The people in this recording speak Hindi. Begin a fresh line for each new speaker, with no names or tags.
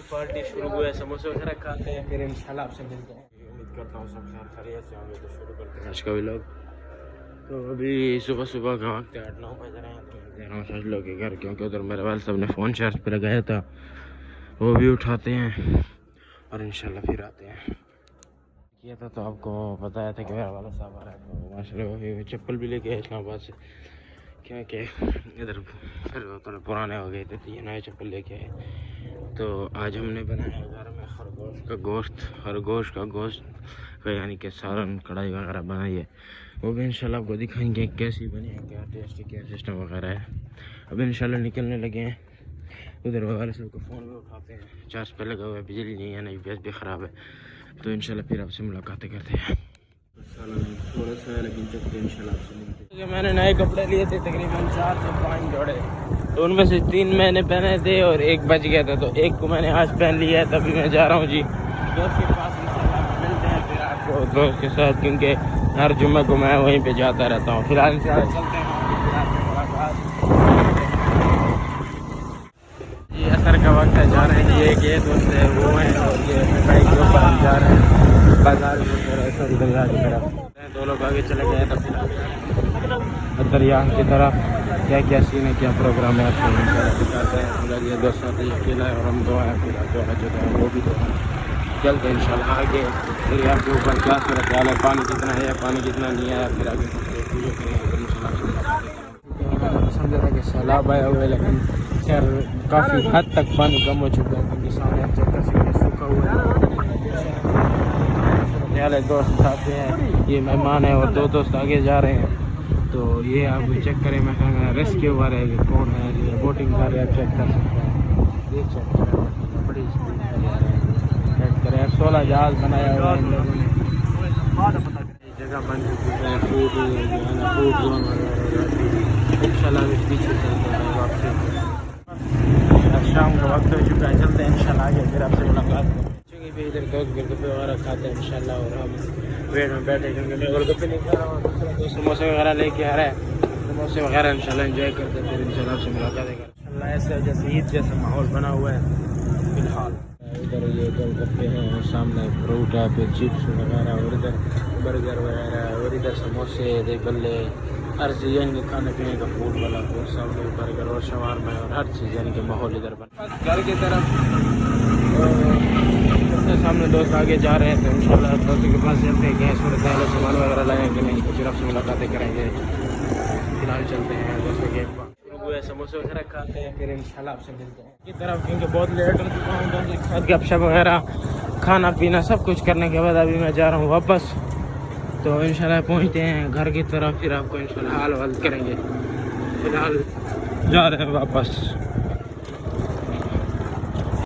पार्टी शुरू हुआ है, समोसे वगैरह खाते हैं, फिर इंशाल्लाह आपसे मिलते हैं। उम्मीद करता हूँ सब खैरियत से होंगे। तो शुरू करते हैं आज का व्लॉग। तो अभी सुबह सुबह का वक्त है, 8-9 बज रहे हैं। तो मैं जा रहा हूँ सच लोग के घर, क्योंकि उधर मेरे वाले साहब ने फ़ोन चार्ज पर लगाया था, वो भी उठाते हैं और इंशाल्लाह फिर आते हैं। किया था तो आपको बताया था कि मेरा वाला साहब आ रहा है। तो माशाल्लाह चप्पल भी लेके आए इस्लामाबाद से, क्योंकि इधर फिर थोड़े पुराने हो गए थे, तो ये नए चप्पल लेके आए। तो आज हमने बनाया घर में खरगोश का गोश्त का यानी कि सालन कढ़ाई वगैरह बनाई है। वो भी इंशाल्लाह आपको दिखाएंगे कैसी बनी है, क्या टेस्ट, क्या सिस्टम वगैरह है। अभी इंशाल्लाह निकलने लगे हैं। उधर वाले सब को फ़ोन भी उठाते हैं, चार्ज पे लगा हुआ है, बिजली नहीं है, नहीं गैस भी ख़राब है। तो इंशाल्लाह फिर आपसे मुलाकातें करते हैं। थोड़ा सा लेकिन चलते इंशाल्लाह आपसे मिलते हैं। मैंने नए कपड़े लिए थे तकरीबन 4 से 5 जोड़े, तो उनमें से 3 मैंने पहने थे और 1 बच गया था। तो 1 को मैंने आज पहन लिया है। तभी मैं जा रहा हूँ जी दोस्त के पास, इंशाल्लाह मिलते हैं फिर आपको दोस्त के साथ, क्योंकि हर जुम्मे को मैं वहीं पे जाता रहता हूँ। फिलहाल इंशाल्लाह चलते हैं जी। असर का वक्त है, जा रहे हैं। ये दोस्त है वो हैं, और ये बाइक के ऊपर हम जा रहे हैं बाजार में दरिया की तरफ। 2 लोग आगे चले गए तो फिर दरिया की तरफ क्या क्या सीन है, क्या प्रोग्राम है, आपको दिखाते हैं। ये दोस्त साथ ही अकेला है और हम 2 हैं, फिर जो है वो भी 2 हैं। चलते इंशाल्लाह आगे दरिया के ऊपर क्या सूरत हाल है, पानी कितना है, पानी कितना नहीं आया, फिर आगे समझा था कि सैलाब आया हुआ है, लेकिन खैर काफ़ी हद तक पानी कम हो चुका है, क्योंकि सामने आप चेक कर सकते हैं सूखा हुआ है। दोस्त आते हैं, ये मेहमान है और 2 दोस्त आगे जा रहे हैं। तो ये आप चेक करें, मैं रेस्क्यू वाले है कि कौन है, ये बोटिंग कर रहे हैं, चेक कर सकते हैं। ये चेक करें, बड़ी स्पीड में जा रहे हैं, चेक करें। 16 जहाज बनाया हुआ है इन लोगों ने, जगह बन चुकी है, फूड जोन वगैरह। इंशाल्लाह इस पीछे चलते हैं वापसी। शाम का वक्त हो चुका है, चलते हैं इंशाल्लाह आगे, फिर आपसे मुलाकात करेंगे। भी इधर गोलगप्पे वगैरह खाते हैं इंशाल्लाह, और हम वेट में बैठे, क्योंकि मैं गोलगप्पे नहीं खा रहा हूँ, दूसरा कोई समोसे वगैरह लेके आ रहा है। समोसे वगैरह इंशाल्लाह एंजॉय करते हैं, फिर इंशाल्लाह आपसे मुलाकात करेंगे इंशाल्लाह। ऐसे जैसे ईद जैसा माहौल बना हुआ है फिलहाल। इधर ये गोलगप्पे हैं, सामने फ्रूट है, फिर चिप्स वगैरह, और इधर बर्गर वगैरह, और इधर समोसे, दही बल्ले, हर चीज़ यानी कि खाने पीने का फूड वाला फूड, सामने बर्गर और शवारमा और हर चीज़ यानी कि माहौल इधर बना। घर की तरफ सामने दोस्त आगे जा रहे हैं, तो इंशाल्लाह दोस्तों के पास चलते हैं, गैस और सामान वगैरह लाएंगे नहीं, तो फिर आपसे मुलाकातें करेंगे। फिलहाल चलते हैं दोस्तों के शुरू हुए, समोसे वगैरह खाते हैं, फिर इंशाल्लाह आपसे मिलते हैं की तरफ, क्योंकि बहुत लेट हो चुका हूँ। दोस्तों के साथ गपशप वगैरह खाना पीना सब कुछ करने के बाद अभी मैं जा रहा हूँ वापस। तो इंशाल्लाह पहुँचते हैं घर की तरफ, फिर आपको इंशाल्लाह हाल वाल करेंगे। फिलहाल जा रहे हैं वापस।